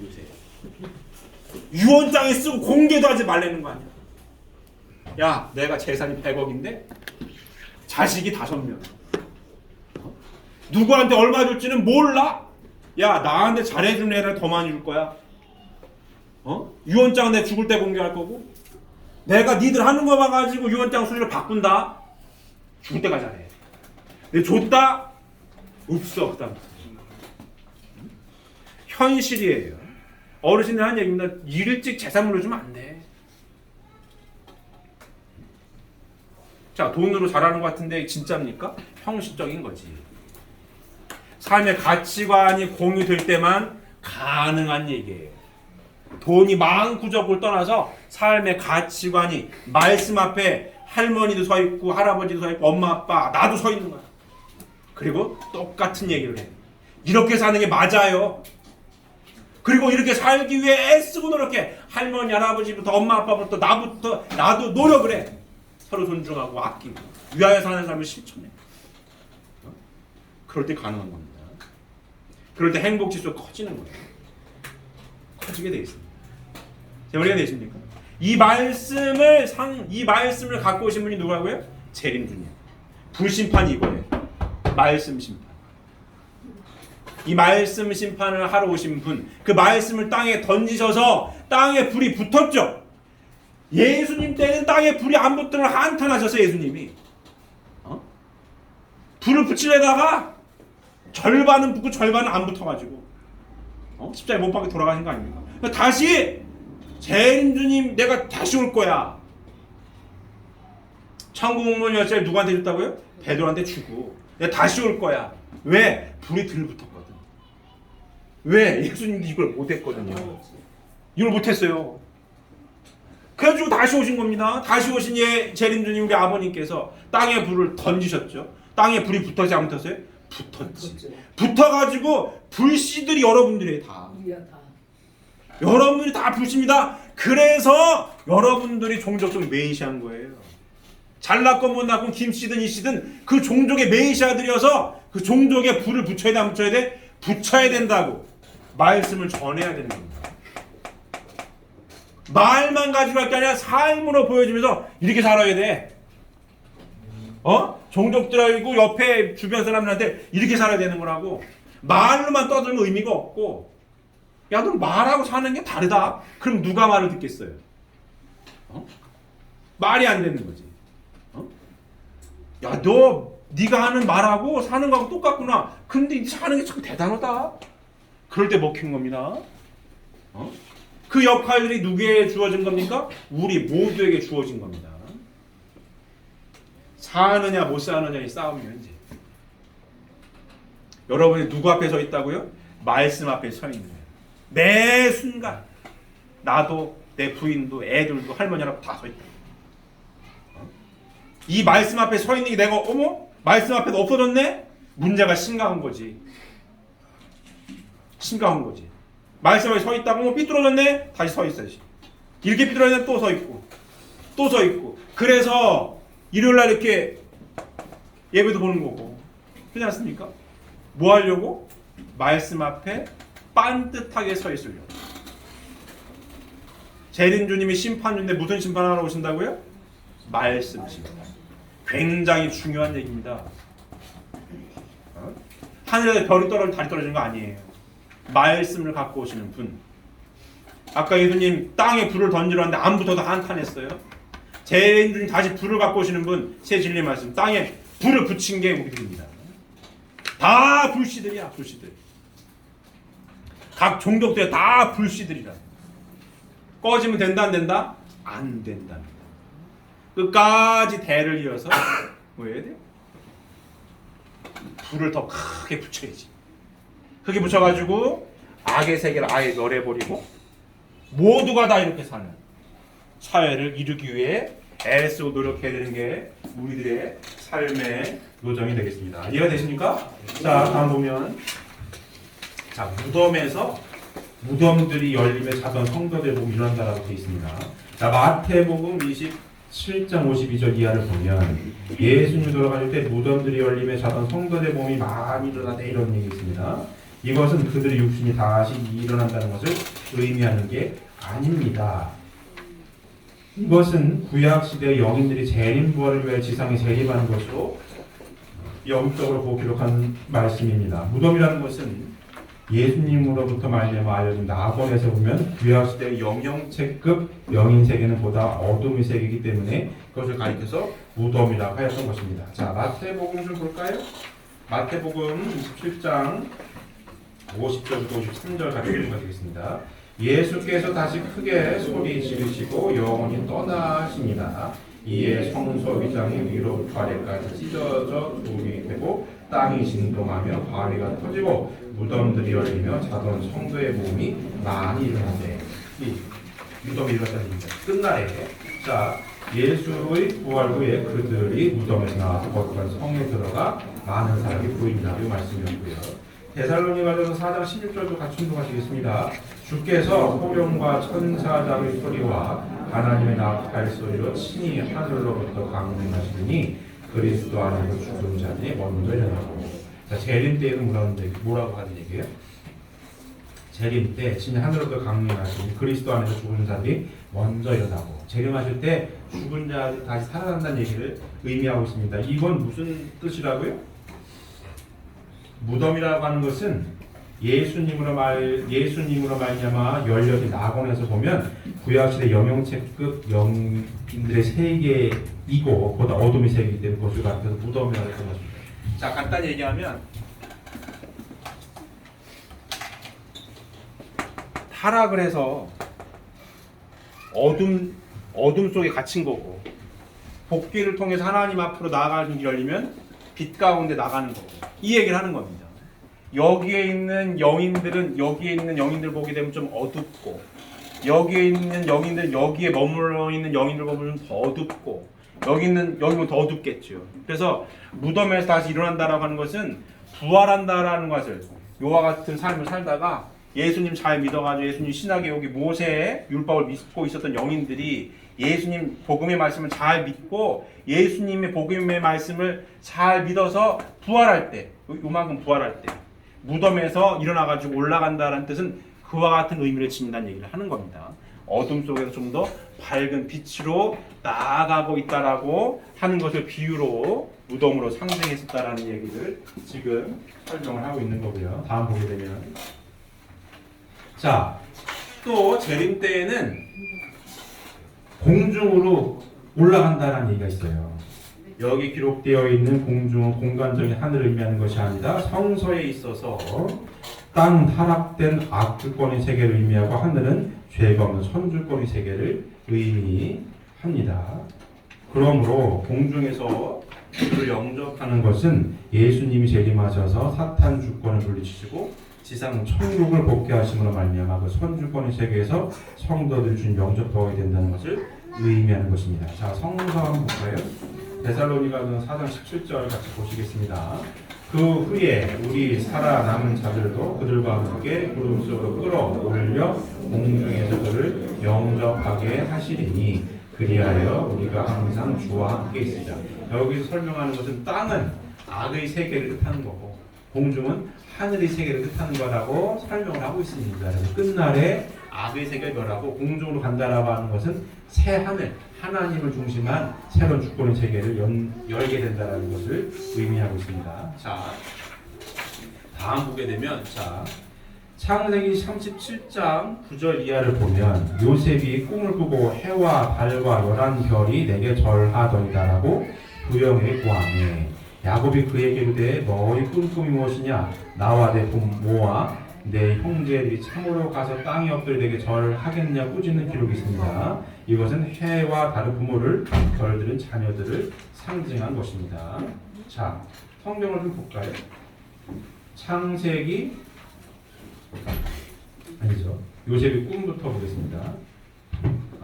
요새. 유언장에 쓰고 공개도 하지 말라는 거 아니야. 야, 내가 재산이 100억인데 자식이 5명. 누구한테 얼마 줄지는 몰라? 야, 나한테 잘해주는 애를 더 많이 줄 거야. 유언장은 내가 죽을 때 공개할 거고, 내가 니들 하는 거 봐가지고 유언장 순위를 바꾼다? 죽을 때까지 잘해. 내가 줬다? 없어. 그 다음 현실이에요. 어르신들 하는 얘기입니다. 일찍 재산물로 주면 안 돼. 자, 돈으로 잘하는 것 같은데 진짜입니까? 형식적인 거지. 삶의 가치관이 공유될 때만 가능한 얘기예요. 돈이 많고 적고를 떠나서 삶의 가치관이 말씀 앞에 할머니도 서 있고 할아버지도 서 있고 엄마 아빠 나도 서 있는 거야. 그리고 똑같은 얘기를 해. 이렇게 사는 게 맞아요. 그리고 이렇게 살기 위해 애쓰고 노력해. 할머니 할아버지부터 엄마 아빠부터 나부터 나도 노력을 해. 서로 존중하고 아끼고 위하여 사는 삶을 실천해. 그럴 때 가능한 겁니다. 그럴 때 행복 지수가 커지는 거예요. 커지게 돼 있습니다. 제 머리가 되십니까? 이 말씀을 갖고 오신 분이 누구라고요? 재림주님. 불심판이 이거예요. 말씀 심판. 이 말씀 심판을 하러 오신 분, 그 말씀을 땅에 던지셔서 땅에 불이 붙었죠. 예수님 때는 땅에 불이 안 붙는 걸 한탄하셨어요. 예수님이 불을 붙이려다가 절반은 붙고 절반은 안 붙어가지고 십자가에 못 박혀 돌아가신 거 아닙니까? 다시 재림주님 내가 다시 올 거야. 천국 문문 열쇠를 누구한테 줬다고요? 베드로한테 주고 내가 다시 올 거야. 왜? 불이 들 붙었거든. 왜? 예수님도 이걸 못했거든요. 이걸 못했어요. 그래가지고 다시 오신 겁니다. 다시 오신 재림주님 우리 아버님께서 땅에 불을 던지셨죠. 땅에 불이 붙었지 안 붙었어요? 붙었지. 붙어가지고 불씨들이 여러분들이 다. 여러분들이 다 불씨입니다. 그래서 여러분들이 종족적 메시아인 거예요. 잘났건 못났건 김씨든 이씨든 그 종족의 메시아들이어서 그 종족에 불을 붙여야 돼 안 붙여야 돼? 붙여야 된다고 말씀을 전해야 되는 겁니다. 말만 가지고 할 게 아니라 삶으로 보여주면서 이렇게 살아야 돼. 종족들하고 옆에 주변 사람들한테 이렇게 살아야 되는 거라고. 말로만 떠들면 의미가 없고, 야, 너 말하고 사는 게 다르다. 그럼 누가 말을 듣겠어요? 말이 안 되는 거지. 야, 네가 하는 말하고 사는 거하고 똑같구나. 근데 사는 게 참 대단하다. 그럴 때 먹힌 겁니다. 그 역할들이 누구에게 주어진 겁니까? 우리 모두에게 주어진 겁니다. 사느냐 못 사느냐의 싸움이에요. 이제 여러분이 누구 앞에 서 있다고요? 말씀 앞에 서 있는 거예요. 매 순간 나도 내 부인도 애들도 할머니라고 다 서 있다. 이 말씀 앞에 서 있는 게 내가 말씀 앞에 없어졌네? 문제가 심각한 거지. 심각한 거지. 말씀 앞에 서 있다가 삐뚤어졌네? 다시 서 있어야지. 이렇게 삐뚤어졌네? 또 서 있고 또 서 있고. 그래서 일요일날 이렇게 예배도 보는 거고 그렇지 않습니까? 뭐 하려고? 말씀 앞에 빤듯하게 서 있으려고. 재림주님이 심판주인데 무슨 심판하러 오신다고요? 말씀 심판. 굉장히 중요한 얘기입니다. 하늘에서 별이 다리 떨어지는 거 아니에요. 말씀을 갖고 오시는 분. 아까 예수님 땅에 불을 던지러 왔는데 안 붙어도 한탄했어요. 재림주님 다시 불을 갖고 오시는 분, 새 진리 말씀. 땅에 불을 붙인 게 우리들입니다. 다 불씨들이야, 불씨들. 각 종족들이 다 불씨들이라. 꺼지면 된다 안 된다? 안 된답니다. 끝까지 대를 이어서 뭐 해야 돼? 불을 더 크게 붙여야지. 크게 붙여가지고 악의 세계를 아예 멸해버리고 모두가 다 이렇게 사는 사회를 이루기 위해 애쓰고 노력해야 되는 게 우리들의 삶의 요정이 되겠습니다. 이해가 되십니까? 자, 다음 보면 자, 무덤에서 무덤들이 열림에 자던 성도들 보고 일어난다라고 되어 있습니다. 자, 마태복음 27장 52절 이하를 보면 예수님이 돌아가실 때 무덤들이 열림에 자던 성도들 몸이 많이 일어나네 이런 얘기 있습니다. 이것은 그들의 육신이 다시 일어난다는 것을 의미하는 게 아닙니다. 이것은 구약시대의 영인들이 재림부활을 위해 지상에 재림하는 것으로 영적으로 보고 기록한 말씀입니다. 무덤이라는 것은 예수님으로부터 말미암아 알려진 낙원에서 보면 구약시대의 영영체급 영인 세계는 보다 어둠의 세계이기 때문에 그것을 가리켜서 무덤이라고 하였던 것입니다. 자, 마태복음 좀 볼까요? 마태복음 27장 50절부터 53절 같이 읽어드리겠습니다. 예수께서 다시 크게 소리 지르시고 영원히 떠나십니다. 이에 성소 위장이 위로부터 아래까지 찢어져 돌이 되고 땅이 진동하며 바위가 터지고 무덤들이 열리며 자던 성도의 몸이 많이 일어나는데 이 무덤이 일어났다는 얘기입니다. 끝날에 자 예수의 부활 후에 그들이 무덤에서 나와서 거룩한 성에 들어가 많은 사람이 보인다. 이 말씀이었고요. 데살로니가전서 4장 16절도 같이 읽어가시겠습니다. 주께서 호령과 천사장의 소리와 하나님의 나팔 소리로 친히 하늘로부터 강림하시니 그리스도 안에서 죽은 자들이 먼저 일어나고. 자, 재림 때에는 뭐라고 하는 얘기예요? 재림 때 친히 하늘로부터 강림하시니 그리스도 안에서 죽은 자들이 먼저 일어나고. 재림하실 때 죽은 자들이 다시 살아난다는 얘기를 의미하고 있습니다. 이건 무슨 뜻이라고요? 무덤이라고 하는 것은 예수님으로 말미암아 열려진 낙원에서 보면 구약시대 영영체급 영인들의 세계이고 보다 어둠의 세계이기 때문에 그것을 가리켜서 무덤이라고 했던 것입니다. 자, 간단히 얘기하면 타락을 해서 어둠 속에 갇힌 거고 복귀를 통해서 하나님 앞으로 나아가는 길이 열리면 빛 가운데 나가는 거고 이 얘기를 하는 겁니다. 여기에 있는 영인들은 여기에 있는 영인들 보게 되면 좀 어둡고 여기에 있는 영인들 여기에 머물러 있는 영인들 보면 좀 더 어둡고 여기는 더 어둡겠죠. 그래서 무덤에서 다시 일어난다라고 하는 것은 부활한다라는 것을 요와 같은 삶을 살다가 예수님 잘 믿어가지고 예수님 신학에 여기 모세의 율법을 믿고 있었던 영인들이 예수님 복음의 말씀을 잘 믿고 예수님의 복음의 말씀을 잘 믿어서 부활할 때 요만큼 부활할 때 무덤에서 일어나가지고 올라간다는 뜻은 그와 같은 의미를 지닌다는 얘기를 하는 겁니다. 어둠 속에서 좀 더 밝은 빛으로 나아가고 있다라고 하는 것을 비유로 무덤으로 상징했었다라는 얘기를 지금 설명을 하고 있는 거고요. 다음 보게 되면 자, 또 재림 때에는 공중으로 올라간다라는 얘기가 있어요. 여기 기록되어 있는 공중은 공간적인 하늘을 의미하는 것이 아니라 성서에 있어서 땅 타락된 악주권의 세계를 의미하고 하늘은 죄가 없는 선주권의 세계를 의미합니다. 그러므로 공중에서 그를 영접하는 것은 예수님이 재림하셔서 사탄 주권을 물리치시고 지상 천국을 복귀하심으로 말미암아 그 선주권의 세계에서 성도들 준 영접하게 된다는 것을 의미하는 것입니다. 자, 성서 한번 볼까요? 데살로니가전 4장 17절 같이 보시겠습니다. 그 후에 우리 살아남은 자들도 그들과 함께 구름 속으로 끌어올려 공중에서 그를 영접하게 하시리니 그리하여 우리가 항상 주와 함께 있으리라. 여기서 설명하는 것은 땅은 악의 세계를 뜻하는 거고 공중은 하늘의 세계를 뜻하는 거라고 설명을 하고 있습니다. 그래서 끝날에 악의 세계를 멸하고 공중으로 간다라고 하는 것은 새 하늘, 하나님을 중심한 새로운 주권의 세계를 열게 된다는 것을 의미하고 있습니다. 자, 다음 보게 되면 자, 창세기 37장 9절 이하를 보면 요셉이 꿈을 꾸고 해와 달과 11별이 내게 절하더이다라고 부영에 구하매 야곱이 그에게 이르되 너의 꿈이 무엇이냐 나와 내 부모와 내 형제들이 참으로 가서 땅이 없더니 내게 절하겠냐 꾸짖는 기록이 있습니다. 이것은 해와 다른 부모를 별들은 자녀들을 상징한 것입니다. 자, 성경을 좀 볼까요? 창세기 아니죠. 요셉의 꿈부터 보겠습니다.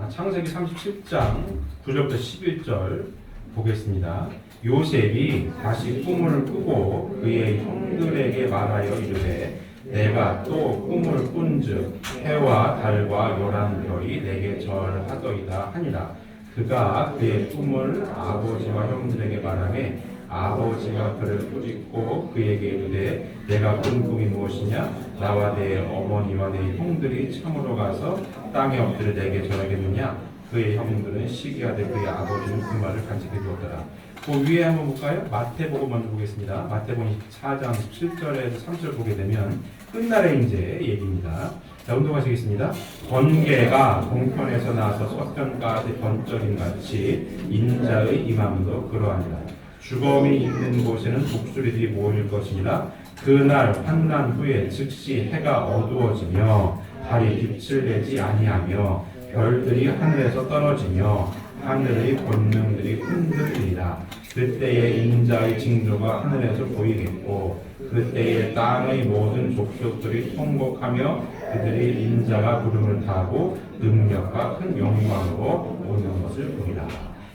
창세기 37장 9절부터 11절 보겠습니다. 요셉이 다시 꿈을 꾸고 그의 형들에게 말하여 이르되 내가 또 꿈을 꾼즉 해와 달과 11별이 내게 절하더이다 하니라. 그가 그의 꿈을 아버지와 형들에게 말하매 아버지가 그를 꾸짖고 그에게 이르되 내가 꾼 꿈이 무엇이냐? 나와 내 어머니와 내 형들이 참으로 가서 땅에 엎드려 내게 절하겠느냐? 그의 형들은 시기하되 그의 아버지는 그 말을 간직해 두었더라. 그 위에 한번 볼까요? 마태복음 먼저 보겠습니다. 마태복음 4장 17절에서 3절 보게 되면 끝날의 이제 얘기입니다. 자, 운동하시겠습니다. 번개가 동편에서 나서 서편까지 번쩍임 같이 인자의 임함도 그러하니라. 주검이 있는 곳에는 독수리들이 모일 것이니라. 그날 환난 후에 즉시 해가 어두워지며 달이 빛을 내지 아니하며 별들이 하늘에서 떨어지며 하늘의 권능들이 흔들리리라. 그때에 인자의 징조가 하늘에서 보이겠고 그때에 땅의 모든 족속들이 통곡하며 그들이 인자가 구름을 타고 능력과 큰 영광으로 오는 것을 보리라.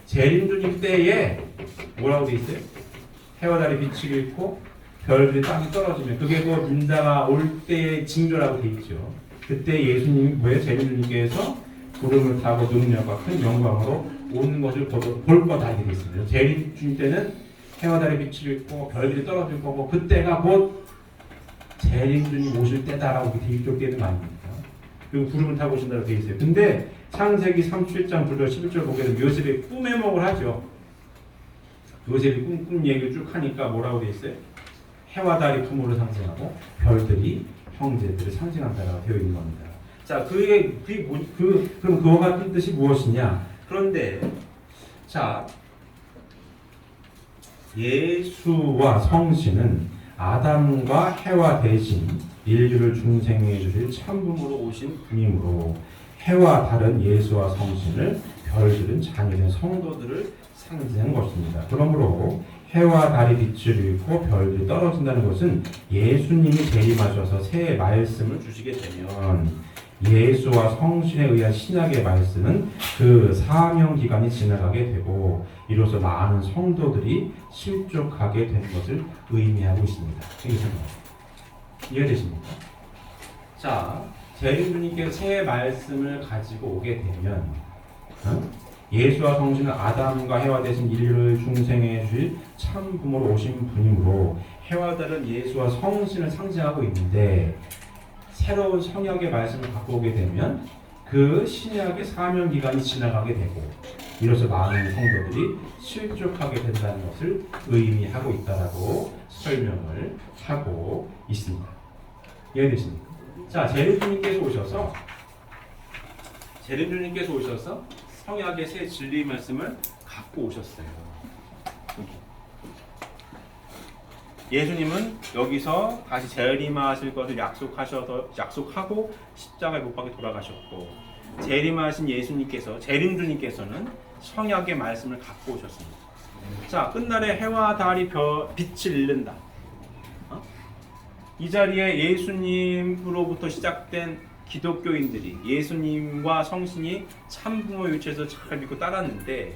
재림주님 때에 뭐라고 돼 있어요? 해와 달이 빛이 잃고 별들이 땅이 떨어지면 그게 그 인자가 올 때의 징조라고 돼 있죠. 그때 예수님 왜 재림주님께서 구름을 타고 능력과 큰 영광으로 오는 것을 볼 거다 이렇게 돼 있습니다. 재림주님 때는 해와 달의 빛을 잃고 별들이 떨어질 거고 그때가 곧 재림주님 오실 때다라고 기록되는 거 아닙니까? 그리고 구름을 타고 오신다고 되어 있어요. 근데 창세기 37장 9절 11절 보게 되면 요셉이 꿈해몽을 하죠. 요셉이 꿈 얘기를 쭉 하니까 뭐라고 되어 있어요? 해와 달이 부모를 상징하고 별들이 형제들을 상징한다라고 되어 있는 겁니다. 자, 그럼 그와 같은 뜻이 무엇이냐? 그런데 자, 예수와 성신은 아담과 해와 대신 인류를 중생해 주실 참부모로 오신 분이므로 해와 달은 예수와 성신을, 별들은 자녀된 성도들을 상징한 것입니다. 그러므로 해와 달이 빛을 잃고 별들이 떨어진다는 것은 예수님이 재림하셔서 새 말씀을 주시게 되면 예수와 성신에 의한 신약의 말씀은 그 사명 기간이 지나가게 되고 이로써 많은 성도들이 실족하게 된 것을 의미하고 있습니다. 이해되십니까? 자, 재림주님께서 새 말씀을 가지고 오게 되면 예수와 성신은 아담과 해와 대신 인류를 중생해 주실 참 부모로 오신 분이므로 해와 달은 예수와 성신을 상징하고 있는데 새로운 성약의 말씀을 갖고 오게 되면 그 신약의 사명 기간이 지나가게 되고 이로써 많은 성도들이 실족하게 된다는 것을 의미하고 있다라고 설명을 하고 있습니다. 이해되십니까? 자, 재림주님께서 오셔서 성약의 새 진리 말씀을 갖고 오셨어요. 예수님은 여기서 다시 재림하실 것을 약속하고 십자가에 못 박혀 돌아가셨고 재림하신 재림주님께서는 성약의 말씀을 갖고 오셨습니다. 자, 끝날에 해와 달이 빛을 잃는다. 이 자리에 예수님으로부터 시작된 기독교인들이 예수님과 성신이 참부모의 위치에서 잘 믿고 따랐는데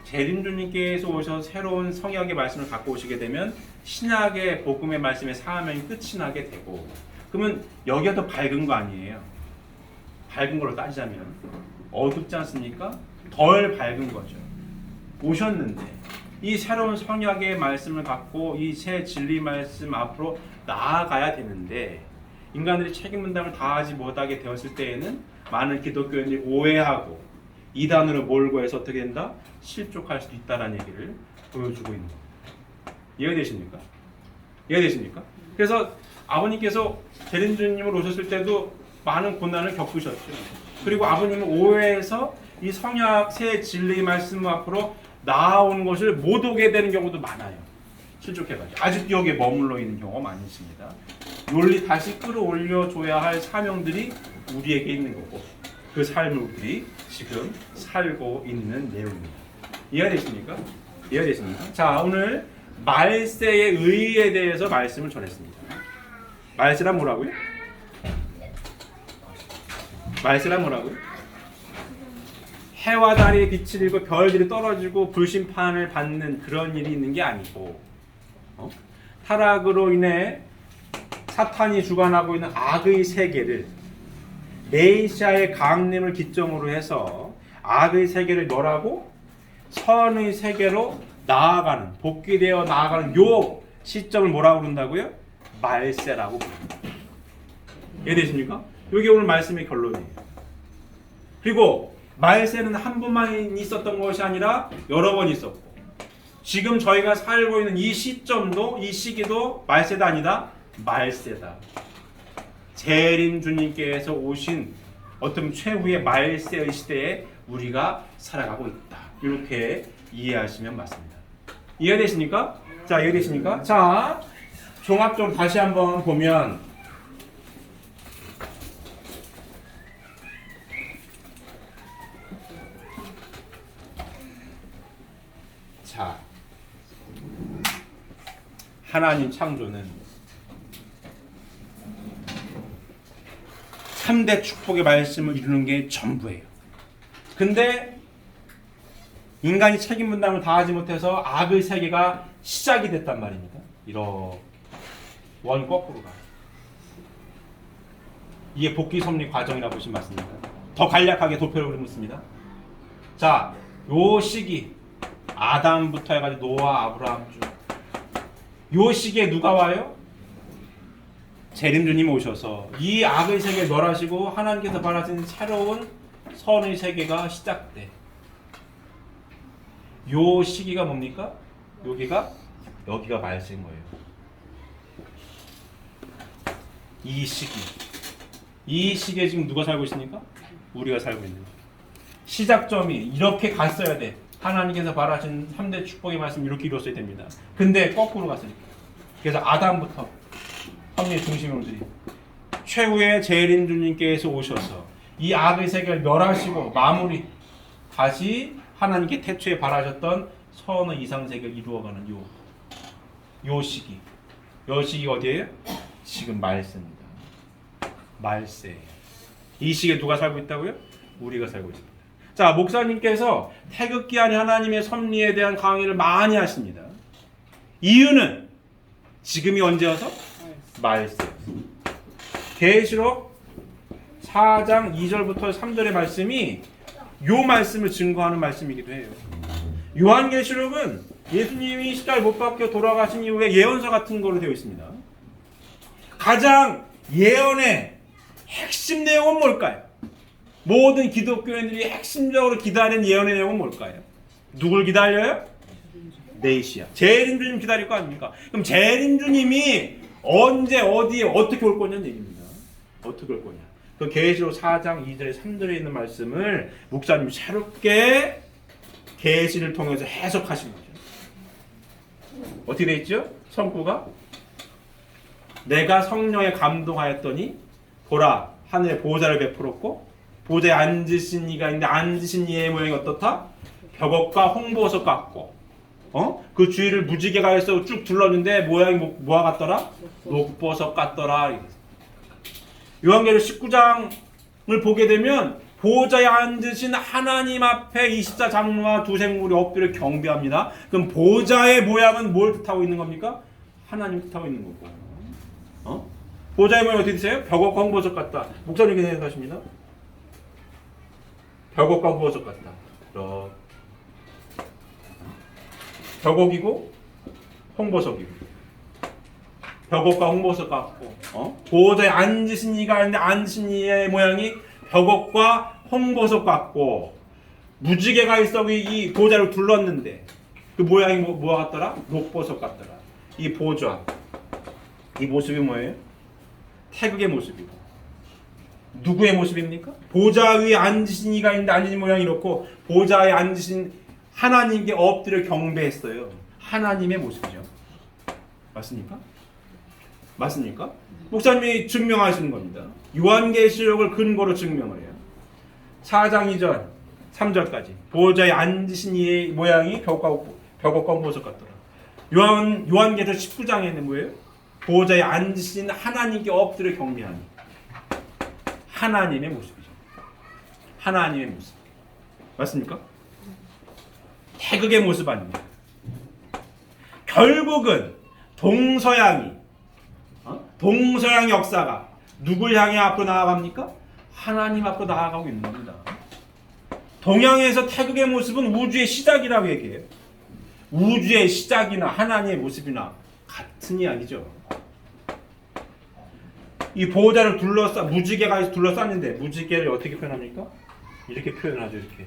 재림주님께서 오셔서 새로운 성약의 말씀을 갖고 오시게 되면 신약의 복음의 말씀의 사명이 끝이 나게 되고 그러면 여기가 더 밝은 거 아니에요? 밝은 걸로 따지자면 어둡지 않습니까? 덜 밝은 거죠. 오셨는데 이 새로운 성약의 말씀을 갖고 이 새 진리 말씀 앞으로 나아가야 되는데 인간들이 책임 분담을 다하지 못하게 되었을 때에는 많은 기독교인들이 오해하고 이단으로 몰고 해서 어떻게 된다? 실족할 수도 있다는 얘기를 보여주고 있는 겁니다. 이해되십니까? 그래서 아버님께서 재림주님으로 오셨을 때도 많은 고난을 겪으셨죠. 그리고 아버님은 오해해서 이 성약 새 진리 말씀 앞으로 나아오는 것을 못 오게 되는 경우도 많아요. 실족해가지고 아직도 여기에 머물러 있는 경우가 많이 있습니다. 논리 다시 끌어올려 줘야 할 사명들이 우리에게 있는 거고 그 삶을 우리 지금 살고 있는 내용입니다. 이해되십니까? 자, 오늘 말세의 의의에 대해서 말씀을 전했습니다. 말세란 뭐라고요? 해와 달이 빛을 잃고 별들이 떨어지고 불심판을 받는 그런 일이 있는 게 아니고 타락으로 인해 사탄이 주관하고 있는 악의 세계를 메시아의 강림을 기점으로 해서 악의 세계를 멸하고 선의 세계로 나아가는, 복귀되어 나아가는 요 시점을 뭐라고 부른다고요? 말세라고 부릅니다. 이해되십니까? 이게 오늘 말씀의 결론이에요. 그리고 말세는 한 번만 있었던 것이 아니라 여러 번 있었고, 지금 저희가 살고 있는 이 시점도, 이 시기도 말세다 아니다? 말세다. 재림 주님께서 오신 어떤 최후의 말세의 시대에 우리가 살아가고 있다. 이렇게 이해하시면 맞습니다. 이해되십니까? 자, 이해되십니까? 자, 종합적으로 다시 한번 보면, 자, 하나님 창조는 3대 축복의 말씀을 이루는 게 전부예요. 근데 인간이 책임 분담을 다하지 못해서 악의 세계가 시작이 됐단 말입니다. 이렇게 원 거꾸로 가. 이게 복귀 섭리 과정이라고 보시면 맞습니다. 더 간략하게 도표를 묻습니다. 자, 요 시기 아담부터 해가지고 노아, 아브라함 쭉 요 시기에 누가 와요? 재림주님 오셔서 이 악의 세계를 멸하시고 하나님께서 바라시는 새로운 선의 세계가 시작돼. 요 시기가 뭡니까? 여기가 말세인 거예요. 이 시기에 지금 누가 살고 있습니까? 우리가 살고 있는 거예요. 시작점이 이렇게 갔어야 돼. 하나님께서 바라신 3대 축복의 말씀 이렇게 이루었어야 됩니다. 근데 거꾸로 갔으니까. 그래서 아담부터 섭리의 중심으로들이 최후의 재림 주님께서 오셔서 이 악의 세계를 멸하시고 마무리 다시 하나님께 태초에 바라셨던 선의 이상 세계를 이루어가는 요 시기. 요 시기 어디예요? 지금 말세입니다. 말세. 이 시기에 누가 살고 있다고요? 우리가 살고 있습니다. 자, 목사님께서 태극기 안에 하나님의 섭리에 대한 강의를 많이 하십니다. 이유는 지금이 언제여서? 말세. 계시록 4장 2절부터 3절의 말씀이 요 말씀을 증거하는 말씀이기도 해요. 요한계시록은 예수님이 십자가에 못 박혀 돌아가신 이후에 예언서 같은 걸로 되어 있습니다. 가장 예언의 핵심 내용은 뭘까요? 모든 기독교인들이 핵심적으로 기다리는 예언의 내용은 뭘까요? 누굴 기다려요? 메시아. 재림주님 기다릴 거 아닙니까? 그럼 재림주님이 언제 어디에 어떻게 올 거냐는 얘기입니다. 어떻게 올 거냐? 그 계시록 4장 2절에 3절에 있는 말씀을 목사님이 새롭게 계시를 통해서 해석하신 거죠. 어떻게 돼 있죠? 성구가 내가 성령에 감동하였더니 보라 하늘에 보좌를 베풀었고 보좌에 앉으신 이가 있는데 앉으신 이의 모양이 어떻다? 벽옥과 홍보석 같고 그 주위를 무지개가 해서 쭉 둘렀는데 모양이 뭐와 같더라? 녹보석 같더라. 요한계시록 19장을 보게 되면 보좌에 앉으신 하나님 앞에 24장로와 두 생물이 엎드려 경배합니다. 그럼 보좌의 모양은 뭘 뜻하고 있는 겁니까? 하나님 뜻하고 있는 거고. 보좌의 모양이 어떻게 되세요? 벽옥과 홍보석 같다. 목사님이 생각하십니다. 벽옥과 홍보석 같다. 벽옥이고 홍보석이고 벽옥과 홍보석 같고 보호자에 앉으신 이가 있는데 앉으신 이의 모양이 벽옥과 홍보석 같고 무지개가 있어 이 보호자를 둘렀는데 그 모양이 뭐와 같더라? 녹보석 같더라. 이 보좌 이 모습이 뭐예요? 태극의 모습이고 누구의 모습입니까? 보좌 위에 앉으신 이가 있는데 앉으신 모양이 이렇고 보좌에 앉으신 하나님께 엎드려 경배했어요. 하나님의 모습이죠. 맞습니까? 맞습니까? 목사님이 증명하시는 겁니다. 요한계시록을 근거로 증명을 해요. 4장 2절 3절까지 보좌에 앉으신 이의 모양이 벽옥과 홍보석 같더라. 요한계시록 19장에는 뭐예요? 보좌에 앉으신 하나님께 엎드려 경배하니 하나님의 모습이죠. 하나님의 모습. 맞습니까? 태극의 모습 아닙니다. 결국은 동서양의 역사가 누굴 향해 앞으로 나아갑니까? 하나님 앞으로 나아가고 있는 겁니다. 동양에서 태극의 모습은 우주의 시작이라고 얘기해요. 우주의 시작이나 하나님의 모습이나 같은 이야기죠. 이 보호자를 무지개가 둘러쌌는데 무지개를 어떻게 표현합니까? 이렇게 표현하죠. 이렇게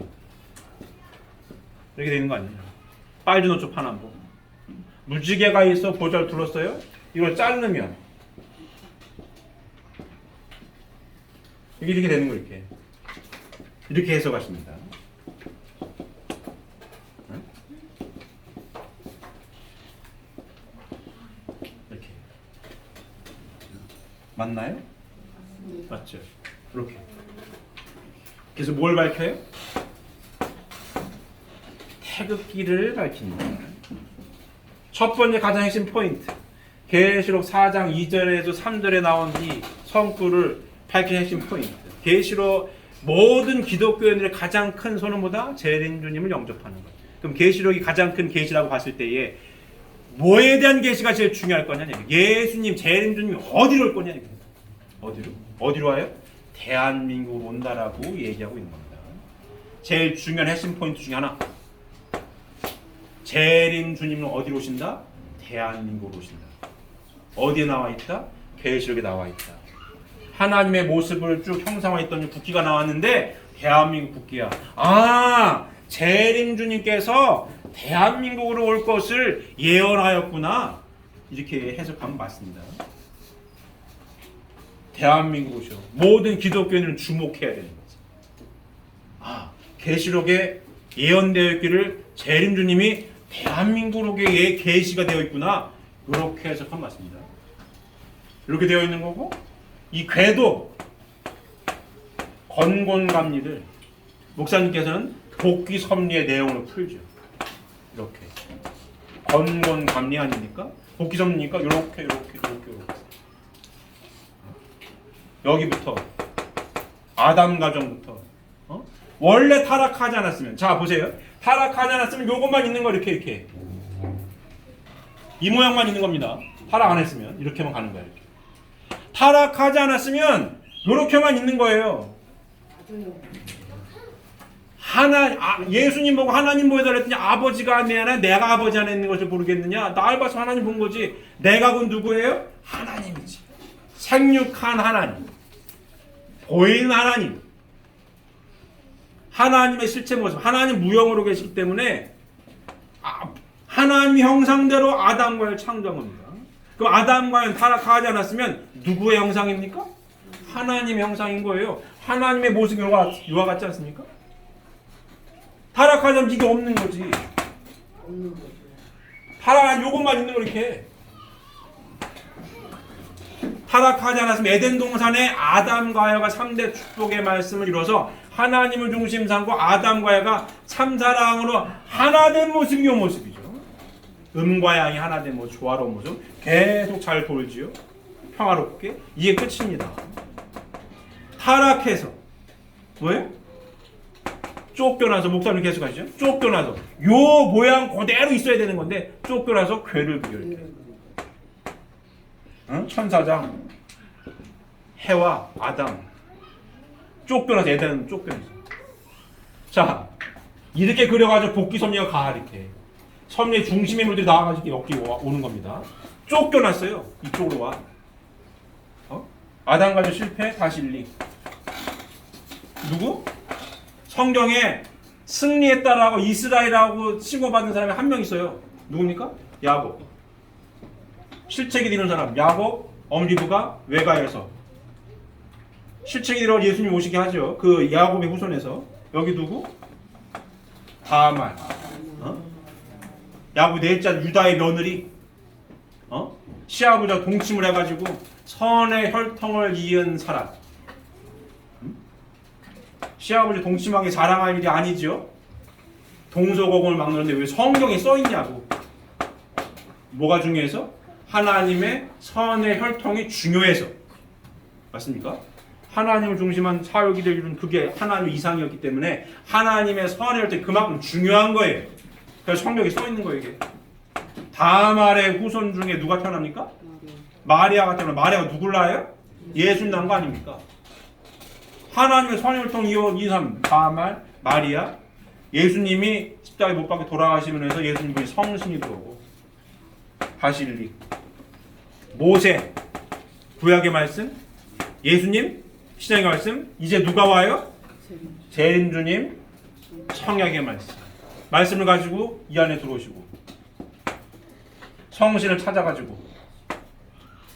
되는 거 아니에요? 빨주노초 파남보. 무지개가 있어 보호자를 둘렀어요. 이걸 자르면 이렇게 되는 거 이렇게 해석하십니다. 이렇게 맞나요? 맞죠? 이렇게. 그래서 뭘 밝혀요? 태극기를 밝힙니다. 첫 번째 가장 핵심 포인트. 계시록 4장 2절에서 3절에 나온 이 성구를 밝힌 핵심 포인트. 계시록 모든 기독교인들의 가장 큰 소원보다 재림주님을 영접하는 것. 그럼 계시록이 가장 큰 계시라고 봤을 때에 뭐에 대한 계시가 제일 중요할 거냐? 예수님, 재림주님이 어디로 올 거냐? 어디로 와요? 대한민국으로 온다라고 얘기하고 있는 겁니다. 제일 중요한 핵심 포인트 중에 하나. 재림주님은 어디로 오신다? 대한민국으로 오신다. 어디에 나와 있다? 계시록에 나와 있다. 하나님의 모습을 쭉 형상화했더니 국기가 나왔는데 대한민국 국기야. 재림주님께서 대한민국으로 올 것을 예언하였구나. 이렇게 해석하면 맞습니다. 대한민국이죠. 모든 기독교인은 주목해야 되는 거지. 계시록에 예언되어 있기를 재림주님이 대한민국에 계시가 되어 있구나. 이렇게 해석하면 맞습니다. 이렇게 되어 있는 거고, 이 궤도 건곤감리를 목사님께서는 복귀 섭리의 내용으로 풀죠. 이렇게 건곤감리 아닙니까? 복귀 섭리니까 이렇게 여기부터 아담 가정부터 원래 타락하지 않았으면, 자 보세요. 타락하지 않았으면 요것만 있는 거 이렇게 이 모양만 있는 겁니다. 타락 안 했으면 이렇게만 가는 거예요. 이렇게. 타락하지 않았으면 요렇게만 있는 거예요. 예수님 보고 하나님 보여달라 했더니 아버지가 안에 하나 내가 아버지 안에 있는 것을 모르겠느냐? 날 봐서 하나님 본 거지. 내가 본 누구예요? 하나님이지. 생육한 하나님, 보이는 하나님, 하나님의 실체 모습. 하나님 무형으로 계시기 때문에 하나님 형상대로 아담과를 창조한 겁니다. 그럼 아담과는 타락하지 않았으면 누구의 형상입니까? 하나님의 형상인 거예요. 하나님의 모습이 이와 같지 않습니까? 타락하지 않으면 이게 없는 거지. 타락한 요것만 있는 거 이렇게. 타락하지 않았으면 에덴 동산에 아담과 여가 3대 축복의 말씀을 이뤄서 하나님을 중심 삼고 아담과 여가 참사랑으로 하나 된 모습이 이 모습이죠. 음과 양이 하나 된 모습, 조화로운 모습. 계속 잘 돌지요. 평화롭게. 이게 끝입니다. 타락해서 왜? 쫓겨나서, 목사님 계속 하시죠. 쫓겨나서 요 모양 그대로 있어야 되는 건데 쫓겨나서 괴를 그려. 천사장 해와 아담 쫓겨나서, 에덴은 쫓겨나서. 자, 이렇게 그려가지고 복귀 섭리가 가. 이렇게 섭리의 중심의 물들이 나와가지고 여기 오는 겁니다. 쫓겨났어요. 이쪽으로 와. 아담 가족 실패, 다시 1, 2. 누구? 성경에 승리했다라고 이스라엘이라고 칭호받은 사람이 한 명 있어요. 누굽니까? 야곱. 실체기 되는 사람. 야곱, 엄리브가 외가에서 실체기 되러 예수님 오시게 하죠. 그 야곱의 후손에서. 여기 누구? 다말. 야곱 넷째 유다의 며느리. 시아버지와 동침을 해가지고 선의 혈통을 이은 사람. 시아버지 동침하기 자랑할 일이 아니죠. 동서고금을 막는데 왜 성경에 써있냐고. 뭐가 중요해서? 하나님의 선의 혈통이 중요해서. 맞습니까? 하나님을 중심한 사역이 되기는 그게 하나님의 이상이었기 때문에 하나님의 선의 혈통이 그만큼 중요한 거예요. 그래서 성경에 써있는 거예요. 이게 다말의 후손 중에 누가 태어납니까? 마리아가 태어나. 마리아가 누굴 낳아요? 예수님 낳은 거 아닙니까? 하나님의 선의 혈통 이혼 2, 3 다말, 마리아. 예수님이 십자가에 못 박혀 돌아가시면서 예수님이 성신이 들어오고 바실릭, 모세, 구약의 말씀, 예수님, 신약의 말씀, 이제 누가 와요? 재림주님, 청약의 말씀. 말씀을 가지고 이 안에 들어오시고 성신을 찾아가지고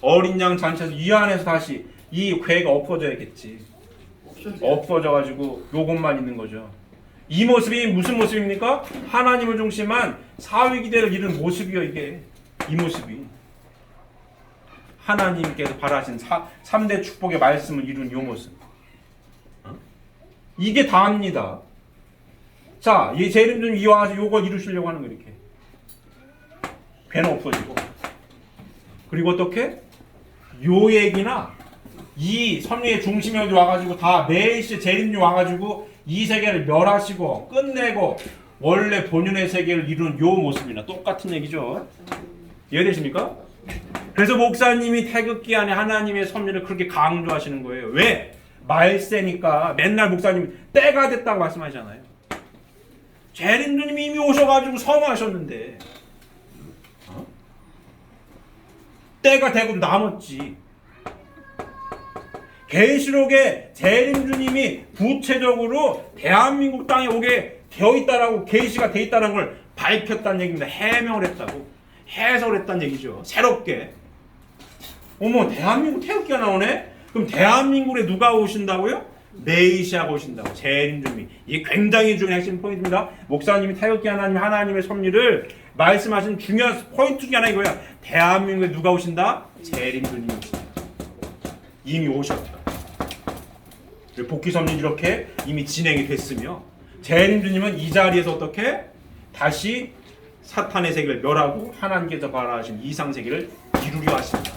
어린 양 잔치에서 이 안에서 다시 이 괴가 엎어져야겠지. 엎어져가지고 요것만 있는 거죠. 이 모습이 무슨 모습입니까? 하나님을 중심한 사위기대를 이룬 모습이요. 이게 이 모습이 하나님께서 바라신 3대 축복의 말씀을 이룬 이 모습. 이게 다입니다. 자, 이 재림주님 이와서 요걸 이루시려고 하는 거 이렇게. 괴는 없어지고. 그리고 어떻게? 요 얘기나 이 섭리의 중심에 와가지고 다 메시 재림주님 와가지고 이 세계를 멸하시고 끝내고 원래 본연의 세계를 이루는 요 모습이나 똑같은 얘기죠. 이해되십니까? 그래서 목사님이 태극기 안에 하나님의 섭리를 그렇게 강조하시는 거예요. 왜? 말세니까 맨날 목사님 때가 됐다고 말씀하시잖아요. 재림주님이 이미 오셔가지고 성화하셨는데 때가 되고 남았지. 계시록에 재림주님이 구체적으로 대한민국 땅에 오게 되어 있다라고 계시가 되어 있다는 걸 밝혔다는 얘기입니다. 해명을 했다고. 해석을 했다는 얘기죠. 새롭게. 어머, 대한민국 태극기가 나오네? 그럼 대한민국에 누가 오신다고요? 메시아가 오신다고. 재림주님이. 이게 굉장히 중요한 핵심 포인트입니다. 목사님이 태극기 하나님의 섭리를 말씀하신 중요한 포인트 중에 하나 이거야. 대한민국에 누가 오신다? 재림주님이 오신다. 이미 오셨다. 복귀 섭리 이렇게 이미 진행이 됐으며 재림주님은 이 자리에서 어떻게 다시 사탄의 세계를 멸하고 하나님께서 바라하신 이상 세계를 이루려 하신다.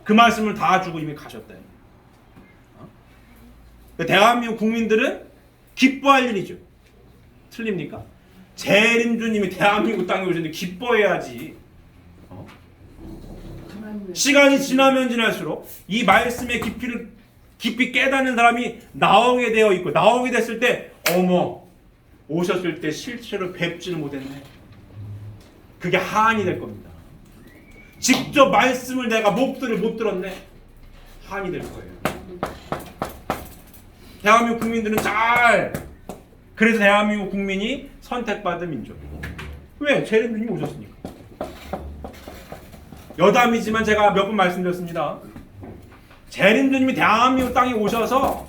그 말씀을 다 주고 이미 가셨다. 대한민국 국민들은 기뻐할 일이죠. 틀립니까? 재림주님이 대한민국 땅에 오셨는데 기뻐해야지. 시간이 지나면 지날수록 이 말씀의 깊이를 깊이 깨닫는 사람이 나오게 되어 있고 나오게 됐을 때 어머 오셨을 때 실체로 뵙지를 못했네. 그게 한이 될 겁니다. 직접 말씀을 내가 목소리를 못 들었네. 한이 될 거예요. 대한민국 국민들은 그래서 대한민국 국민이 선택받은 민족이고. 왜? 재림주님이 오셨으니까. 여담이지만 제가 몇 번 말씀드렸습니다. 재림주님이 대한민국 땅에 오셔서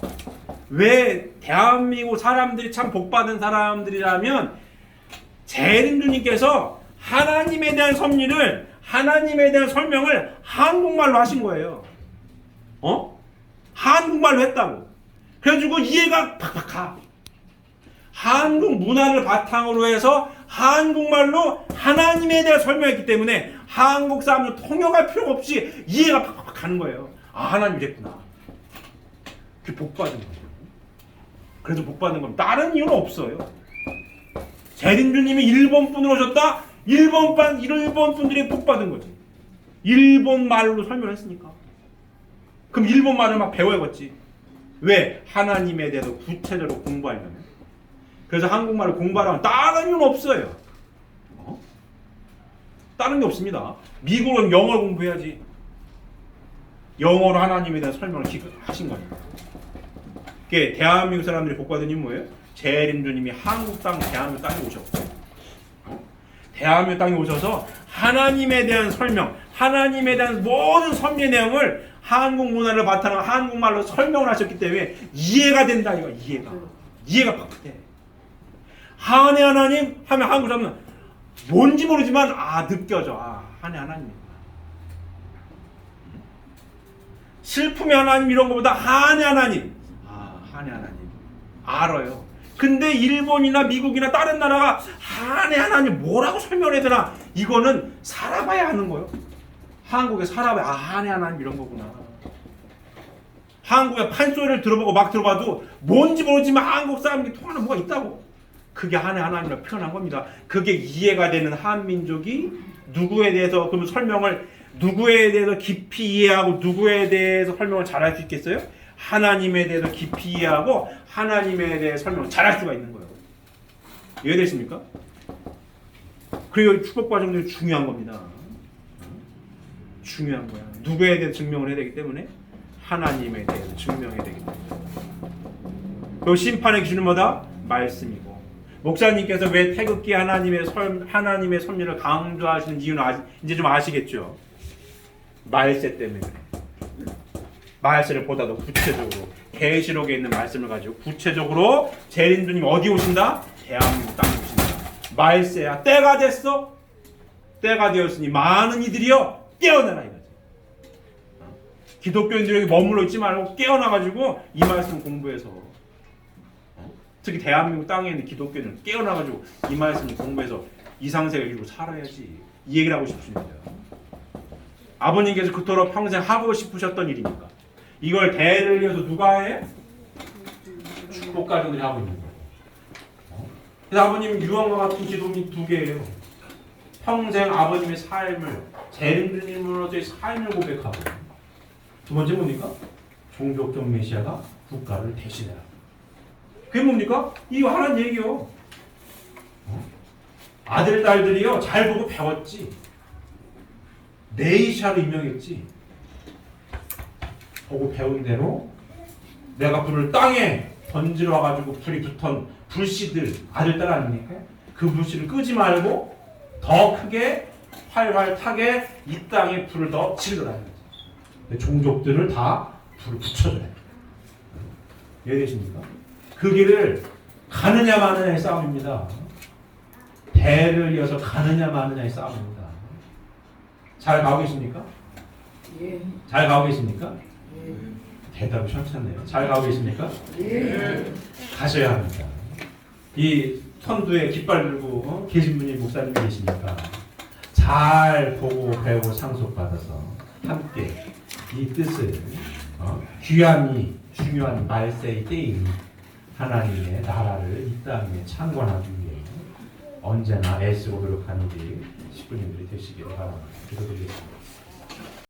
왜 대한민국 사람들이 참 복받은 사람들이라면 재림주님께서 하나님에 대한 섭리를 하나님에 대한 설명을 한국말로 하신 거예요. 한국말로 했다고. 그래가지고 이해가 팍팍 가. 한국 문화를 바탕으로 해서 한국말로 하나님에 대한 설명했기 때문에 한국 사람들 통역할 필요가 없이 이해가 팍팍 가는 거예요. 아, 하나님 이랬구나. 그게 복받은 거예요. 그래서 복받는 건 다른 이유는 없어요. 재림주님이 일본 분으로 오셨다? 일본 분들이 복받은 거지. 일본 말로 설명했으니까. 그럼 일본 말을 막 배워야겠지. 왜? 하나님에 대해서 구체적으로 공부하려면. 그래서 한국말을 공부하려면 다른 이유는 없어요. 다른 게 없습니다. 미국은 영어를 공부해야지. 영어로 하나님에 대한 설명을 하신 거니까. 그게 대한민국 사람들이 복받은 이유는 뭐예요? 재림주님이 한국 땅, 대한민국 땅에 오셨고 대한민국 땅에 오셔서 하나님에 대한 설명, 하나님에 대한 모든 섭리의 내용을 한국 문화를 바탕으로 한국말로 설명을 하셨기 때문에 이해가 된다 이거. 이해가 팍팍 돼. 한해 하나님 하면 한국 사람은 뭔지 모르지만 느껴져. 한해 하나님이구나. 슬픔의 하나님 이런 것보다 한해 하나님. 한해 하나님 알아요. 근데 일본이나 미국이나 다른 나라가 한해 하나님 뭐라고 설명해야 되나? 이거는 살아봐야 하는 거예요. 한국에 살아봐야 한해 하나님 이런 거구나. 한국의 판소리를 들어보고 막 들어봐도 뭔지 모르지만 한국 사람들이 통하는 뭐가 있다고. 그게 한해 하나님으로 표현한 겁니다. 그게 이해가 되는 한민족이 누구에 대해서 그러면 설명을 누구에 대해서 깊이 이해하고 누구에 대해서 설명을 잘할 수 있겠어요? 하나님에 대해서 깊이 이해하고 하나님에 대해 설명을 잘할 수가 있는 거예요. 이해되십니까? 그리고 축복 과정들이 중요한 겁니다. 중요한 거야. 누구에 대해 증명을 해야 되기 때문에 하나님에 대해서 증명해야 되기 때문에. 그 심판의 기준은 뭐다? 말씀이고. 목사님께서 왜 태극기 하나님의 섭리를 강조하시는 이유는 이제 좀 아시겠죠? 말세 때문에 그래. 말세를 보다 더 구체적으로 계시록에 있는 말씀을 가지고 구체적으로 재림주님 어디 오신다? 대한민국 땅에 오신다. 말세야. 때가 됐어. 때가 되었으니 많은 이들이여 깨어나라 이거지. 기독교인들이 여기 머물러 있지 말고 깨어나가지고 이 말씀 공부해서, 특히 대한민국 땅에 있는 기독교인은 깨어나가지고 이 말씀 공부해서 이상세계 이루고 살아야지. 이 얘기를 하고 싶습니다. 아버님께서 그토록 평생 하고 싶으셨던 일이니까 이걸 대를 이어서 누가 해? 축복 가족들이 하고 있는 거예요. 그래서 아버님 유언과 같은 기도문이 두 개예요. 평생 아버님의 삶을, 재림주님으로서의 삶을 고백하고, 두 번째 뭡니까? 종족적 메시아가 국가를 대신해라. 그게 뭡니까? 이거 하라는 얘기요. 아들, 딸들이요 잘 보고 배웠지. 네이샤로 임명했지. 보고 배운 대로 내가 불을 땅에 던지러 와가지고 불이 붙은 불씨들, 아들, 딸 아닙니까? 그 불씨를 끄지 말고 더 크게 활활 타게 이 땅에 불을 더 지르라. 종족들을 다 불을 붙여줘야. 이해되십니까? 그 길을 가느냐 마느냐의 싸움입니다. 대를 이어서 가느냐 마느냐의 싸움입니다. 잘 가고 계십니까? 예. 잘 가고 계십니까? 예. 대답이 시원찮네요. 잘 가고 계십니까? 예. 가셔야 합니다. 이 선두에 깃발 들고 계신 분이 목사님이 계시니까 잘 보고 배우고 상속받아서 함께 이 뜻을 귀함이 중요한 말세의 때인 하나님의 나라를 이 땅에 창건하기 위해 언제나 애쓰고 노력하는 우리 식구님들이 되시기를 바랍니다. 기도드리겠습니다.